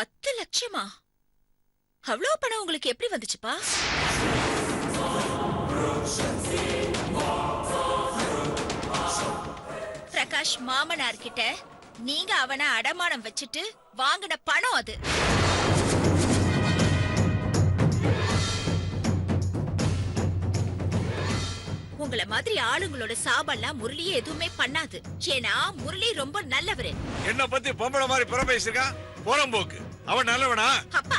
10 லட்சமா? அவ்வளவு பணம் உங்களுக்கு எப்படி வந்துச்சுப்பா? பிரகாஷ் மாமனார் கிட்ட நீங்க அவனை அடமானம் வச்சுட்டு வாங்கின பணம் அது. உங்கள மாதிரி ஆளுங்களோட சாபெல்லாம் முரளியே எதுவுமே பண்ணாது. ஏன்னா முரளி ரொம்ப நல்லவரு. என்ன பத்தி பொம்பளை மாதிரி புறம் பேசிருக்கா? போறம்போக்கு. அவன் நல்லவனா? அப்பா,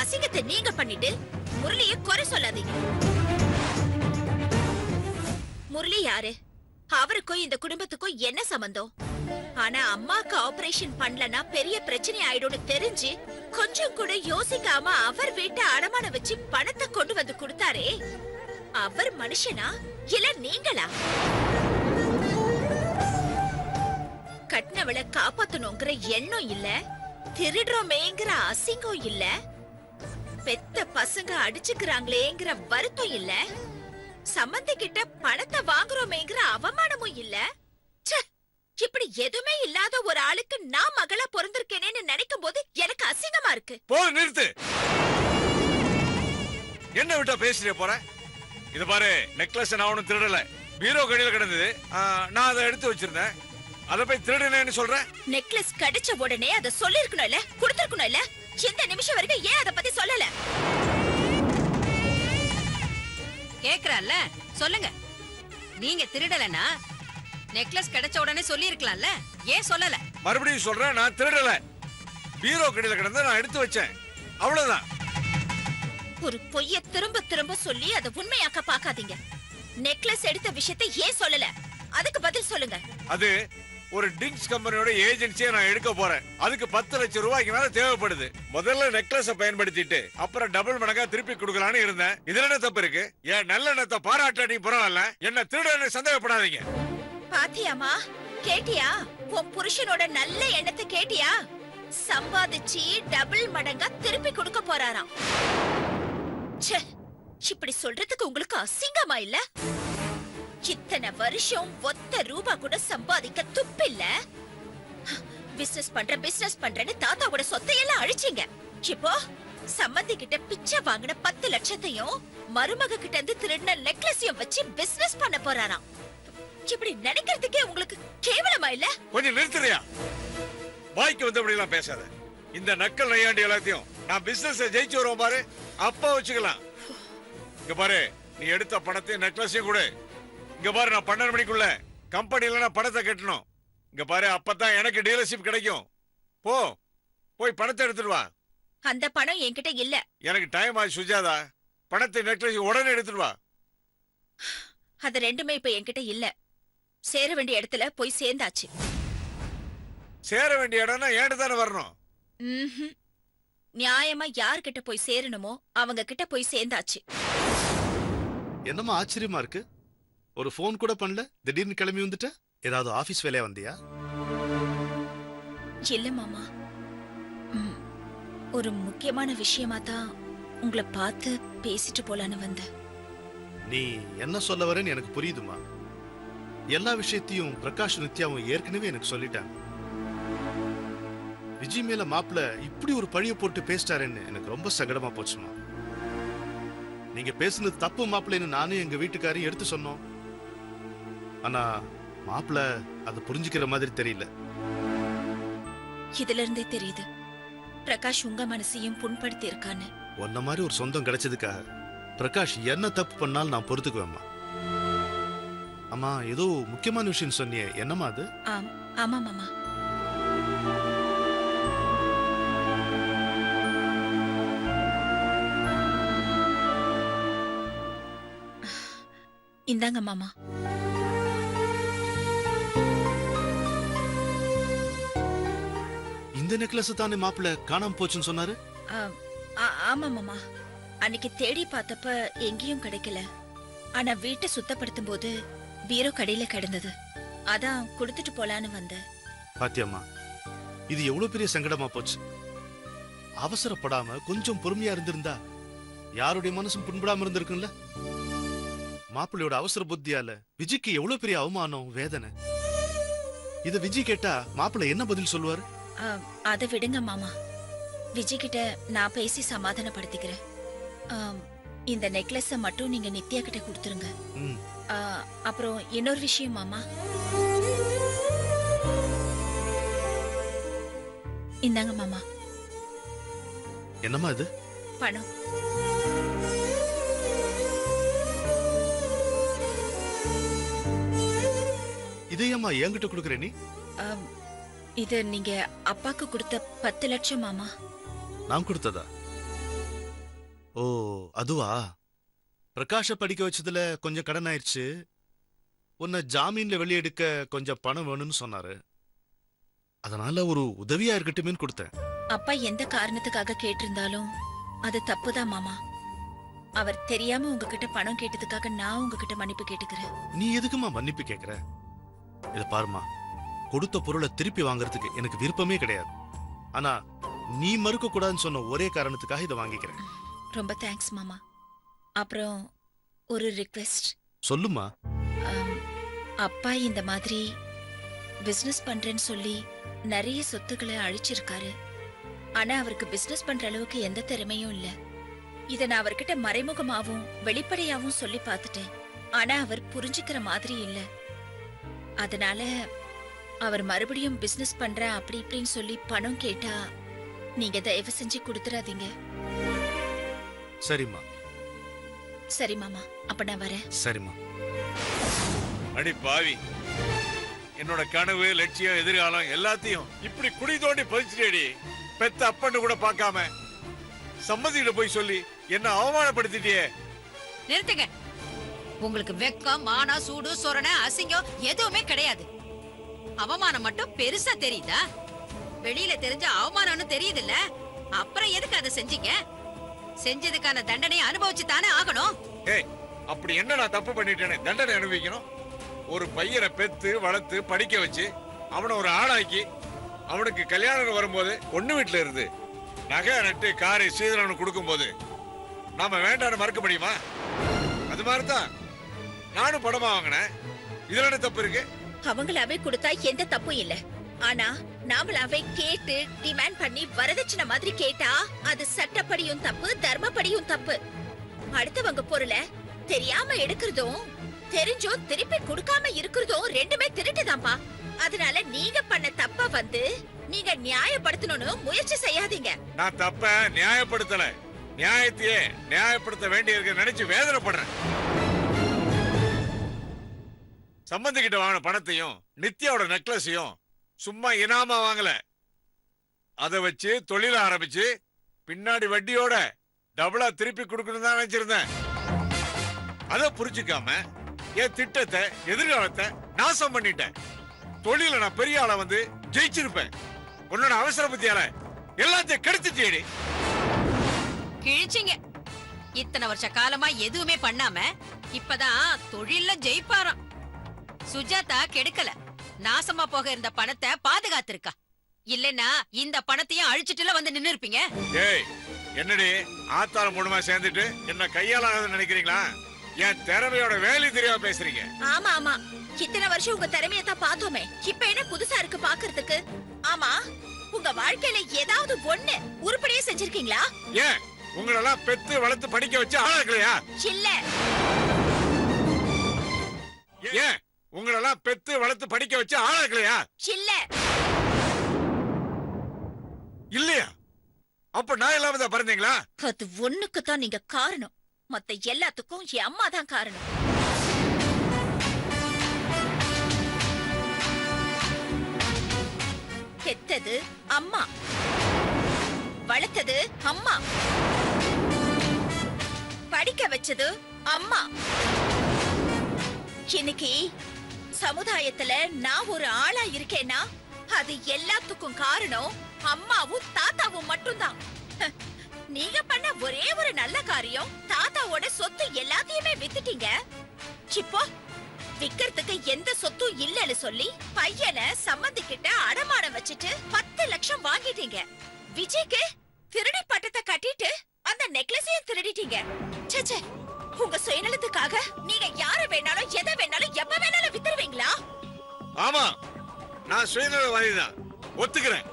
அசிங்கத்தை நீங்க பண்ணிட்டு முரளிய குறை சொல்லாதீங்க. முரளி யாரு? அவருக்கும் இந்த குடும்பத்துக்கும் என்ன சம்பந்தம்? ஆனா அம்மாக்கு ஆபரேஷன் பண்ணலனா பெரிய பிரச்சனை ஆயிடும்னு தெரிஞ்சு கொஞ்சம் கூட யோசிக்காம அவர் வீட்டை அடமான வச்சு பணத்தை கொண்டு வந்து கொடுத்தாரே, அவர் மனுஷனா இல்ல நீங்களா? கட்டினவளை காப்பாத்தணுங்கிற எண்ணம் இல்ல, திருடுறோமேங்கிற அசிங்கம் இல்ல, பெத்த பசங்க அடிச்சுக்கிறாங்களேங்கிற வருத்தம் இல்ல, சம்பந்தி கிட்ட பணத்தை வாங்குறோமேங்கிற அவமானமும் இல்ல. இப்படி எதுவுமே இல்லாத ஒரு ஆளுக்கு நான் மகளா பிறந்திருக்கேனேன்னு நினைக்கும் போது எனக்கு அசிங்கமா இருக்கு. போது நிறுத்து. என்ன விட்டா பேசிட்டே போற? இது பாரு, நெக்லஸ் நான் ஒண்ணும் திருடல. பீரோ கடையில கிடந்தது, நான் அதை எடுத்து வச்சிருந்தேன். அத போய் திருடுனேன்னு சொல்ற? நெக்லஸ் கிடைச்ச உடனே அத சொல்லிருக்கணும் இல்ல, கொடுத்திருக்கணும் இல்ல? இந்த நிமிஷம் வரைக்கும் ஏன் அத பத்தி சொல்லல? கேக்குறல்ல, சொல்லுங்க. நீங்க திருடலனா நெக்லஸ் கிடைச்ச உடனே சொல்லி இருக்கலாம்ல, ஏன் சொல்லல? மறுபடியும் சொல்றேன், நான் திருடல. பீரோ கடையில கிடந்த நான் எடுத்து வச்சேன், அவ்வளவுதான். ஒரு பொய்ய திரும்ப திரும்ப சொல்லி அதை உண்மையாக்க பாக்காதீங்க. நெக்லஸ் எடுத்த விஷயத்தை ஏன் சொல்லல? அதுக்கு பதில் சொல்லுங்க. அது ஒரு ட்ரிங்க்ஸ் கம்பெனியோட ஏஜென்சியை நான் எடுக்க போறேன். அதுக்கு 10 லட்சம் ரூபாய்க்கு மேல தேவைப்படுது. முதல்ல நெக்லஸ பயன்படுத்திட்டு அப்புறம் டபுள் மடங்கா திருப்பி கொடுக்கலான்னு இருந்தேன். இதுல என்ன தப்பு இருக்கு? என் நல்ல எண்ணத்தை பாராட்டாட்டி பரவாயில்ல, என்ன திருடன்னு சந்தேகப்படாதீங்க. பாத்தியாமா, கேட்டியா? உன் புருஷனோட நல்ல எண்ணத்தை கேட்டியா? சம்பாதிச்சு டபுள் மடங்கா திருப்பி கொடுக்க போறாராம். இப்படி சொல்றதுக்கு உங்களுக்கு அசிங்கமா இல்ல? இத்தனை வருஷம் ஒத்த ரூபா கூட சம்பாதிக்க துப்பில்ல. பிசினஸ் பண்றேன்னு தாத்தாவோட சொத்தையெல்லாம் அழிச்சீங்க. இப்போ சம்பந்தி கிட்ட பிச்சை வாங்கின 10 லட்சத்தையும் மருமக கிட்ட இருந்து திருடின நெக்லஸையும் வச்சு பிசினஸ் பண்ண போறாராம். இப்படி நினைக்கிறதுக்கே உங்களுக்கு கேவலமா இல்ல? கொஞ்சம் நிறுத்துறியா? வாய்க்கு வந்தபடி எல்லாம் பேசாத. இந்த நக்கல் நையாண்டி எல்லாத்தையும் நான் பிசினஸ் ஜெயிச்சு வருவோம் பாரு, அப்பா வச்சுக்கலாம். இங்க பாரு, நீ எடுத்த பணத்தையும் நெக்லஸையும் கூட. இங்க பாரு, நான் 12 மணிக்குள்ள கம்பெனில நான் பணத்தை கட்டணும். இங்க பாரு, அப்பதான் எனக்கு டீலர்ஷிப் கிடைக்கும். போய் பணத்தை எடுத்துட்டு வா. அந்த பணம் என்கிட்ட இல்ல. எனக்கு டைம் ஆச்சு சுஜாதா. பணத்தை நெக்லஸ் உடனே எடுத்துட்டு வா. அது ரெண்டுமே இப்ப என்கிட்ட இல்ல. சேர வேண்டிய இடத்துல போய் சேர்ந்தாச்சு. சேர வேண்டிய இடம்னா ஏன்ட்டு தானே வரணும். நியாயமா யார்கிட்ட போய் சேரணுமோ அவங்க கிட்ட போய் சேர்ந்தாச்சு. என்னமா ஆச்சரியமா இருக்கு? ஒரு போன் கூட பண்ணல, திடீர்னு கிளம்பி வந்துட்ட. ஏதாவது ஆபீஸ் வேலையா வந்தியா? இல்ல மாமா, ஒரு முக்கியமான விஷயமா தான் உங்களை பார்த்து பேசிட்டு போலான்னு வந்த. நீ என்ன சொல்ல வரேன்னு எனக்கு புரியுதுமா. எல்லா விஷயத்தையும் பிரகாஷ் நித்யாவும் ஏற்கனவே எனக்கு சொல்லிட்டாங்க. விஜய் மேல மாப்பிள்ள இப்படி ஒரு பழிய போட்டு பேசிட்டாருன்னு எனக்கு ரொம்ப சங்கடமா போச்சுமா. நீங்க பேசுனது தப்பு மாப்பிள்ளைன்னு நானும் எங்க வீட்டுக்காரையும் எடுத்து சொன்னோம். ஆனா மாப்பிள்ள அதை புரிஞ்சுக்கிற மாதிரி தெரியல. இதுல இருந்தே தெரியுது பிரகாஷ் உங்க மனசையும் புண்படுத்தி இருக்கான்னு. உன்ன மாதிரி ஒரு சொந்தம் கிடைச்சதுக்காக பிரகாஷ் என்ன தப்பு பண்ணாலும் நான் பொறுத்துக்குவேம்மா. அம்மா, ஏதோ முக்கியமான விஷயம் சொன்னியே, என்னம்மா அது? ஆமா மாமா. இந்தாங்க மாமா. இந்த நெக்லஸ் தானே மாப்பிள்ள காணாம போச்சுன்னு சொன்னாரு? ஆமா மாமா. அன்னைக்கு தேடி பார்த்தப்ப எங்கேயும் கிடைக்கல. ஆனா வீட்டை சுத்தப்படுத்தும் போது பீரோ கடையில கிடந்தது. அதான் கொடுத்துட்டு போலான்னு வந்த. பாத்தியம்மா, இது எவ்வளவு பெரிய சங்கடமா போச்சு. அவசரப்படாம கொஞ்சம் பொறுமையா இருந்திருந்தா யாருடைய மனசும் புண்படாம இருந்திருக்கும்ல. மாப்பிள்ளையோட அவசர புத்தியால விஜய்க்கு எவ்வளவு பெரிய அவமானம், வேதனை. இத விஜய் கேட்டா மாப்பிள்ளை என்ன பதில் சொல்லுவாரு? அதை விடுங்க மாமா. விஜய் கிட்ட நான் பேசி சமாதானப்படுத்திக்கிறேன். இந்த நெக்லஸ மட்டும் நீங்க நித்யா கிட்ட கொடுத்துருங்க. ம். அப்புறம் இன்னொரு விஷயம் மாமா, இந்தாங்க மாமா என்னம்மா இது? பணம். இதையம்மா என்கிட்ட கொடுக்குற நீ? இது நீங்க அப்பாக்கு கொடுத்த 10 லட்சம் மாமா. நான் கொடுத்ததா? ஓ அதுவா? பிரகாஷ படிக்க வச்சதுல கொஞ்சம் கடன் ஆயிடுச்சு. உன்னை ஜாமீன்ல வெளியெடுக்க கொஞ்சம் பணம் வேணும்னு சொன்னாரு. அதனால ஒரு உதவியா இருக்கட்டுமேன்னு கொடுத்தேன். அப்பா எந்த காரணத்துக்காக கேட்டிருந்தாலும் அது தப்புதான் மாமா. அவர் தெரியாம உங்ககிட்ட பணம் கேட்டதுக்காக நான் உங்ககிட்ட மன்னிப்பு கேட்டுக்கிறேன். நீ எதுக்குமா மன்னிப்பு கேக்குற? இத பாருமா, கொடுத்த பொருளை திருப்பி வாங்குறதுக்கு எனக்கு விருப்பமே கிடையாது. ஆனா நீ மறுக்க கூடாதுன்னு சொன்ன ஒரே காரணத்துக்காக இதை வாங்கிக்கிறேன். ரொம்ப தேங்க்ஸ் மாமா. அப்புறம் ஒரு ரிக்வெஸ்ட். சொல்லுமா. அப்பா இந்த மாதிரி பிசினஸ் பண்றேன்னு சொல்லி நிறைய சொத்துக்களை அழிச்சிருக்காரு. ஆனா அவருக்கு பிசினஸ் பண்ற அளவுக்கு எந்த திறமையும் இல்ல. இத நான் அவர்கிட்ட மறைமுகமாவும் வெளிப்படையாவும் சொல்லி பார்த்துட்டேன். ஆனா அவர் புரிஞ்சுக்கிற மாதிரி இல்ல. அதனால அவர் மறுபடியும் பிசினஸ் பண்ற அப்படி இப்படின்னு சொல்லி பணம் கேட்டா நீங்க தயவு செஞ்சு கொடுத்துறாதீங்க. சரிம்மா. சரி மாமா, அப்ப நான் வரேன். சரிம்மா. அடி பாவி, என்னோட கனவு, லட்சியம், எதிர்காலம் எல்லாத்தையும் இப்படி குடி தோண்டி பதிச்சுட்டேடி. பெத்த அப்பன்னு கூட பார்க்காம சம்மதியில போய் சொல்லி என்ன அவமானப்படுத்திட்டியே. நிறுத்துங்க. உங்களுக்கு வெக்கம், மானம், சூடு, சொரணை, அசிங்கம் எதுவுமே கிடையாது. அவமானம் மட்டும் பெருசா தெரியுதா? வெளியில தெரிஞ்ச அவமானம்னு தெரியுதுல்ல, அப்புறம் எதுக்கு அதை செஞ்சீங்க? செஞ்சதுக்கான தண்டனை அனுபவிச்சு தானே ஆகணும். ஏய், அப்படி என்ன நான் தப்பு பண்ணிட்டேன்னு தண்டனை அனுபவிக்கணும்? ஒரு பையனை பெத்து வளர்த்து படிக்க வச்சு அவனை ஒரு ஆளாக்கி அவனுக்கு கல்யாணம் வரும்போது பொண்ணு வீட்டுல இருந்து நகை நட்டு காரை சீதனு கொடுக்கும் போது நாம வேண்டான்னு மறக்க முடியுமா? அது மாதிரிதான் நானும் பணமா வாங்கினேன். இதுல என்ன தப்பு இருக்கு? அவங்களாவே கொடுத்தா எந்த தப்பும் இல்ல. ஆனா நாமளாவே கேட்டு டிமாண்ட் பண்ணி வரதட்சணை மாதிரி கேட்டா அது சட்டப்படியும் தப்பு, தர்மப்படியும் தப்பு. அடுத்தவங்க பொருளை தெரியாம எடுக்கிறதும் தெரிஞ்சும் திருப்பி கொடுக்காம இருக்கிறதும் ரெண்டுமே திருட்டுதான்பா. அதனால நீங்க பண்ண தப்ப வந்து நீங்க நியாயப்படுத்தணும்னு முயற்சி செய்யாதீங்க. நான் தப்ப நியாயப்படுத்தல, நியாயத்தையே நியாயப்படுத்த வேண்டியிருக்க நினைச்சு வேதனைப்படுறேன். சம்பந்தி கிட்ட வாங்கின பணத்தையும் நித்யாவோட நெக்லஸையும் சும்மா இனாமா வாங்கல. அதை வச்சு தொழில ஆரம்பிச்சு பின்னாடி வட்டியோட டபுளா திருப்பி கொடுக்கணும் தான் நினைச்சிருந்தேன். அதை புரிஞ்சுக்காம என் திட்டத்தை, எதிர்காலத்தை நாசம் பண்ணிட்டேன். தொழில நான் பெரிய ஆளை வந்து ஜெயிச்சிருப்பேன். உன்னோட அவசர புத்தியால எல்லாத்தையும் கெடுத்துட்டேடி. கிழிச்சிங்க. இத்தனை வருஷ காலமா எதுவுமே பண்ணாம இப்பதான் தொழில்ல ஜெயிப்பாராம். சுஜாதா கெடுக்கல, நாசமா போக இருந்த பணத்தை பாதுகாத்திருக்கா. இல்லன்னா இந்த பணத்தையும் அழிச்சிட்டுல வந்து நின்னு இருப்பீங்க. ஏய், என்னடி ஆத்தார மூணுமா சேர்ந்துட்டு என்ன கையாளாத நினைக்கிறீங்களா? என் திறமையோட வேலை தெரியாம பேசுறீங்க. ஆமா ஆமா, இத்தனை வருஷம் உங்க திறமையை தான் பார்த்தோமே, இப்ப என்ன புதுசா இருக்கு பாக்குறதுக்கு? ஆமா, உங்க வாழ்க்கையில ஏதாவது ஒண்ணு உருப்படியே செஞ்சிருக்கீங்களா? ஏன் உங்களெல்லாம் பெத்து வளர்த்து படிக்க வச்சு ஆளாக்கலையா? இல்ல. ஏன் உங்களெல்லாம் பெத்து வளர்த்து படிக்க வச்சு ஆளாக்கலையா? இல்ல. இல்லையா? அப்ப நான் இல்லாம தான் பிறந்தீங்களா? அது ஒண்ணுக்கு தான் நீங்க காரணம். மத்த எல்லாத்துக்கும் என் அம்மா தான் காரணம். பெத்தது அம்மா, வளர்த்தது அம்மா, படிக்க வச்சது அம்மா. இன்னைக்கு சமுதாயத்துல நான் ஒரு ஆளா இருக்கேன்னா அது எல்லாத்துக்கும் காரணம் அம்மாவும் தாத்தாவும் மட்டும்தான். நீங்க பண்ண ஒரே ஒரு நல்ல காரியம், தாத்தாவோட சொத்து எல்லாத்தையுமே வித்துட்டீங்க. இப்போ விக்கிறதுக்கு எந்த சொத்தும் இல்லன்னு சொல்லி பையனை சம்மந்திக்கிட்ட அடமானம் வச்சுட்டு 10 லட்சம் வாங்கிட்டீங்க. விஜய்க்கு திருடி பட்டத்தை கட்டிட்டு அந்த நெக்லஸையும் திருடிட்டீங்க. ச்சே, உங்க சுயநலத்துக்காக நீங்க யார வேணாலும் எதை வேணாலும் எப்ப வேணாலும் வித்துருவீங்களா? ஆமா, நான் சுயநலவாதிதான், ஒத்துக்கிறேன்.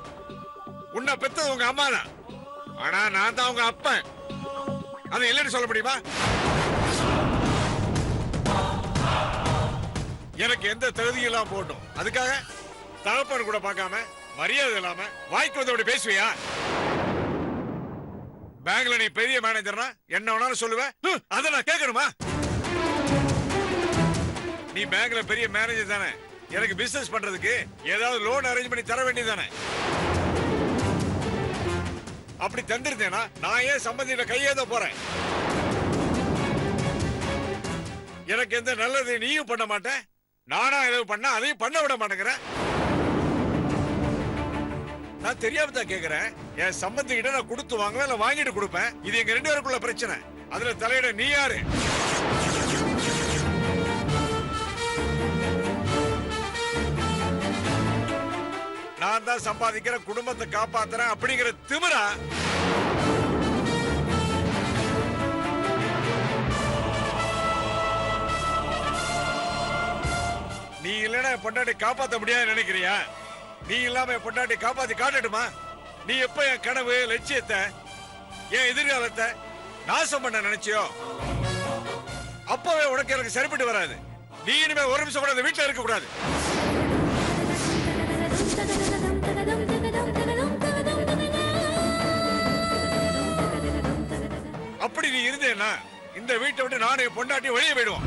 உன்னை பெத்தது உங்க அம்மா தான். ஆனா நான் தான் உங்க அப்பன். அது இல்லைன்னு சொல்ல முடியுமா? எனக்கு எந்த தகுதியும் இல்லாம போட்டும், அதுக்காக தகப்பன் கூட பார்க்காம மரியாதை இல்லாம வாய்க்கு வந்தபடி பேசுவியா? பேங்க்ல நீ பெரிய மேனேஜர்னா என்ன வேணாலும் சொல்லுவ, அதை நான் கேட்கணுமா? நீ பேங்க்ல பெரிய மேனேஜர் தானே, எனக்கு பிசினஸ் பண்றதுக்கு ஏதாவது லோன் அரேஞ்ச் பண்ணி தர வேண்டியதானே? அப்படி தந்திருந்தேனா நான் ஏன் சம்பந்தியில கையேத போறேன்? எனக்கு எந்த நல்லது நீயும் பண்ண மாட்டேன், நானா எதுவும் பண்ண அதையும் பண்ண விட மாட்டேங்கிறேன். நான் தெரியாம தான் கேக்குறேன். என் சம்பந்தி கிட்ட நான் கொடுத்து வாங்குவேன், இல்ல வாங்கிட்டு கொடுப்பேன். இது எங்க 2 பேருக்குள்ள பிரச்சனை. அதுல தலையிட நீ யாரு? நான் தான் சம்பாதிக்கிற, குடும்பத்தை காப்பாத்துறேன் அப்படிங்கிற திமிரா? நீ இல்லைன்னா என் பொண்டாட்டி காப்பாத்த முடியாது நினைக்கிறியா? நீ இல்லாம என் பொண்டாட்டி காப்பாத்தி காட்டட்டுமா? நீ எப்ப என் கனவு, லட்சியத்தை, என் எதிர்காலத்தை நாசம் பண்ண நினைச்சியோ அப்பவே உனக்கு எனக்கு சரிப்பட்டு வராது. நீ இனிமே ஒரு நிமிஷம் கூட இந்த வீட்டுல இருக்க கூடாது. அப்படி நீ இருந்தேன்னா இந்த வீட்டை விட்டு நானும் என் பொண்டாட்டி வெளியே போயிடுவோம்.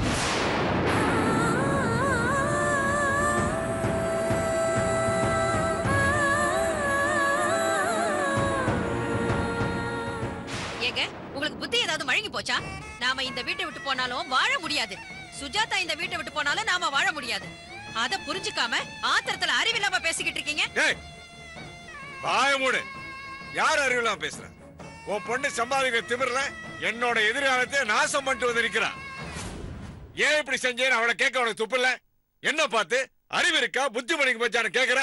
ஏங்க, உங்களுக்கு புத்தி ஏதாவது மழுங்கி போச்சா? நாம இந்த வீட்டை விட்டு போனாலும் வாழ முடியாது. சுஜாதா இந்த வீட்டை விட்டு போனாலும் நாம வாழ முடியாது. அத புரிஞ்சுக்காம ஆத்திரத்துல அறிவில்லாம பேசிக்கிட்டு இருக்கீங்க. ஏய், வாய மூடு. யார் அறிவில்லாம பேசுற? உன் பொண்ணு சம்பாதிக்கிற திமிர்ல என்னோட எதிர்காலத்தை நாசம் பண்ணிட்டு வந்து நிக்கிறான். ஏன் இப்படி செஞ்சேன்னு அவளை கேட்க உனக்கு துப்பு இல்ல? என்ன பார்த்து அறிவு இருக்கா, புத்தி மணிக்கு போச்சான்னு கேக்குற?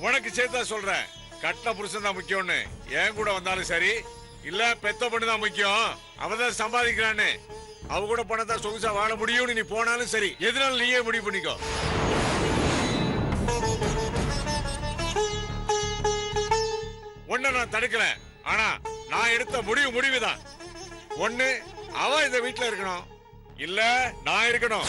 உனக்கு சேர்த்தா சொல்ற, கட்டின புருஷன் தான் முக்கியம்னு. என் கூட வந்தாலும் சரி, இல்ல பெத்த பொண்ணு தான் முக்கியம், அவதான் சம்பாதிக்கிறான்னு, அவ கூட போனதான் சொகுசா வாழ முடியும்னு நீ போனாலும் சரி, எதனால நீயே முடிவு பண்ணிக்கோ. ஒண்ணு நான் தடுக்கல, ஆனா நான் எடுத்த முடிவுதான். ஒண்ணு அவ இந்த வீட்டுல இருக்கணும், இல்ல நான் இருக்கணும்.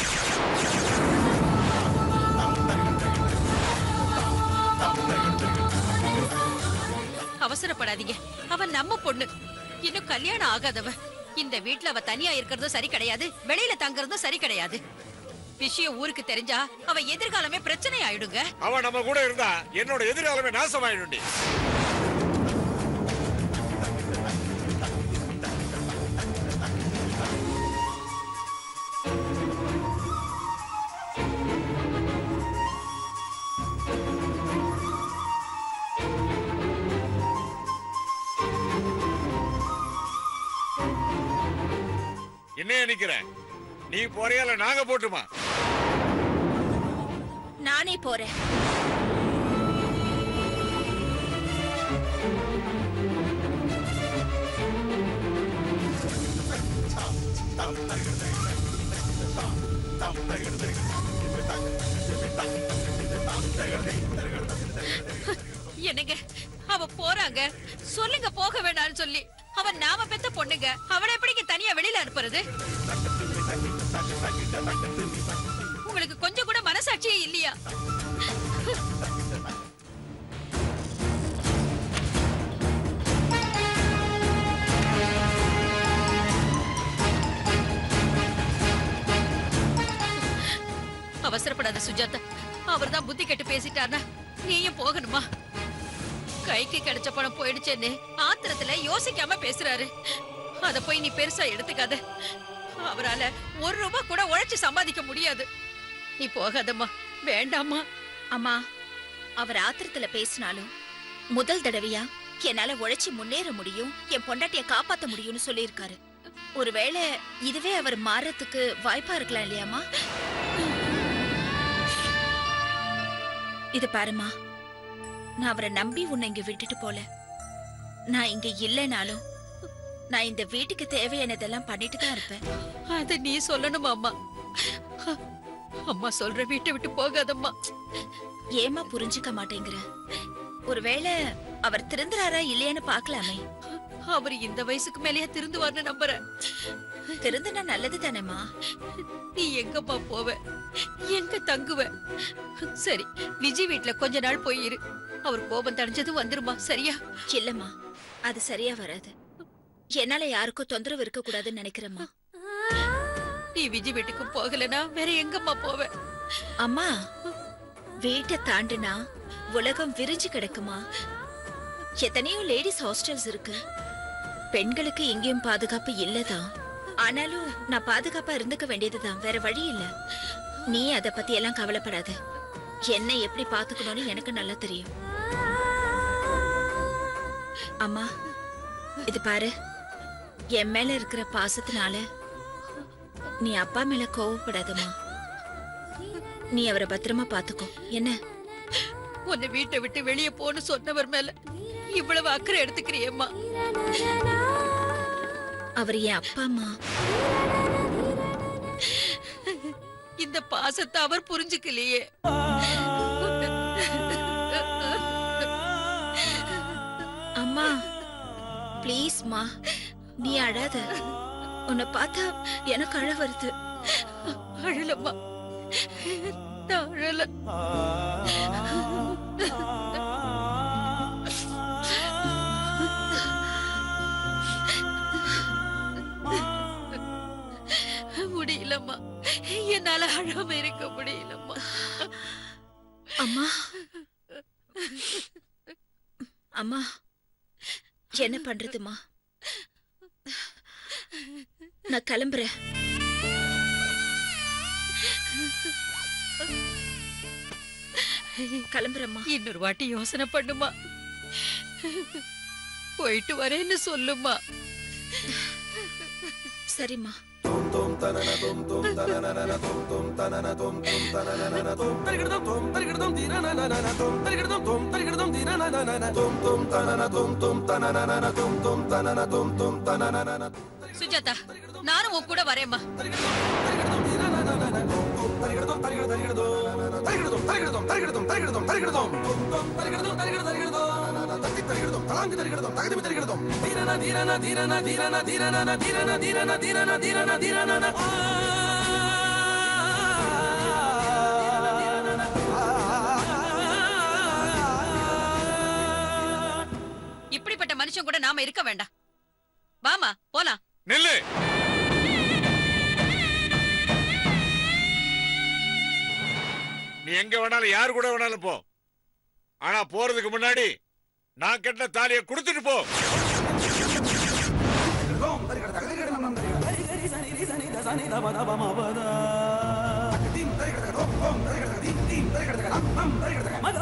அவசரப்படாதீங்க. அவ நம்ம பொண்ணு, இன்னும் கல்யாணம் ஆகாதவ. இந்த வீட்டுல அவ தனியா இருக்கிறதும் சரி கிடையாது, வெளியில தங்குறதும் சரி கிடையாது. விஷயம் ஊருக்கு தெரிஞ்சா அவ எதிர்காலமே பிரச்சனை ஆயிடுங்க. அவ நம்ம கூட இருந்தா என்னோட எதிர்காலமே நாசமாயிடுண்டி. என்ன நினைக்கிறேன்? நீ போறியால நாங்க போட்டுமா? நானே போறேன். என்னங்க, அவ போறாங்க, சொல்லுங்க போக வேண்டாம்னு சொல்லி. அவன் நாம பெத்த பொண்ணுங்க, அவளை எப்படிங்க தனியா வெளியில அனுப்புறது? உங்களுக்கு கொஞ்சம் கூட மனசாட்சியே இல்லையா? அவசரப்படாத சுஜாதா, அவர்தான் புத்தி கெட்டு பேசிட்டார்னா நீயும் போகணுமா? கைக்கு கிடைச்ச பணம் போயிடுச்சேன்னு ஆத்திரத்துல யோசிக்காம பேசுறாரு. அத போய் நீ பெருசா எடுத்துக்காத. அவரால 1 ரூபாய் கூட உழைச்சு சம்பாதிக்க முடியாது. நீ போகாதம்மா, வேண்டாமா. அம்மா, அவர் ஆத்திரத்துல பேசினாலும் முதல் தடவையா என்னால உழைச்சு முன்னேற முடியும், என் பொண்டாட்டிய காப்பாத்த முடியும்னு சொல்லியிருக்காரு. ஒருவேளை இதுவே அவர் மாறத்துக்கு வாய்ப்பா இருக்கலாம் இல்லையாமா? இது பாருமா, நான் அவரை நம்பி உன்னை இங்க விட்டுட்டு போல. நான் இங்க இல்லைனாலும் நான் இந்த வீட்டுக்கு தேவையானதெல்லாம் பண்ணிட்டு தான் இருப்பேன். அத நீ சொல்லணுமா அம்மா? அம்மா சொல்ற வீட்டை விட்டு போகாதம்மா. ஏமா புரிஞ்சுக்க மாட்டேங்கிற? ஒருவேளை அவர் திருந்துறாரா இல்லையான்னு பாக்கலாமே. அவர் இந்த வயசுக்கு மேலேயே திருந்துவார்னு நம்புறேன். திருந்துனா நல்லது தானேம்மா. நீ எங்கப்பா போவ, எங்க தங்குவ? சரி, விஜய் வீட்ல கொஞ்ச நாள் போய் இரு. அவர் கோபம் தணிஞ்சதும் வந்துருமா, சரியா? இல்லம்மா, அது சரியா வராது. என்னால யாருக்கும் தொந்தரவு இருக்க கூடாதுன்னு நினைக்கிறேம்மா. நீ விஜய் வீட்டுக்கு போகலனா வேற எங்கம்மா போவ? அம்மா, வீட்டை தாண்டுனா உலகம் விரிஞ்சு கிடக்குமா. எத்தனையோ லேடிஸ் ஹாஸ்டல்ஸ் இருக்கு. பெண்களுக்கு எங்கேயும் பாதுகாப்பு இல்லதான். ஆனாலும் நான் பாதுகாப்பா இருந்துக்க வேண்டியதுதான், வேற வழி இல்ல. நீ அத பத்தி எல்லாம் கவலைப்படாத. என்ன எப்படி பாத்துக்கணும்னு எனக்கு நல்லா தெரியும். அம்மா, இது பாரு, என் மேல இருக்கிற பாசத்தினால நீ அப்பா மேல கோவப்படாதம்மா. நீ அவரை பத்திரமா பாத்துக்கோ. என்ன? உன்னை வீட்டை விட்டு வெளியே போன்னு சொன்னவர் மேல இவ்வளவு அக்கறை எடுத்துக்கிறியம்மா. அவர் என் அப்பா அம்மா. இந்த பாசத்தை அவர் புரிஞ்சுக்கலையே. அம்மா ப்ளீஸ்மா, நீ அழாத. உன்னை பார்த்தா எனக்கு அழ வருது. அழலம்மா, நான் அழல. முடியலம்மா, என்னால அழாம இருக்க முடியலம்மா. அம்மா, அம்மா என்ன பண்றதுமா? நான் கிளம்புறேன். கிளம்புறேம்மா. இன்னொரு வாட்டி யோசனை பண்ணுமா. போயிட்டு வரேன்னு சொல்லுமா. சரிம்மா. சுஜாதா, நானும் உன் கூட வரேம்மா. இப்படிப்பட்ட மனுஷன் கூட நாம இருக்க வேண்டாம். வாமா போலாம். நில்லு. நீ எங்க வேணாலும் யாரு கூட வேணாலும் போ. ஆனா போறதுக்கு முன்னாடி நான் கட்டின தாலியை கொடுத்துட்டு போ. மத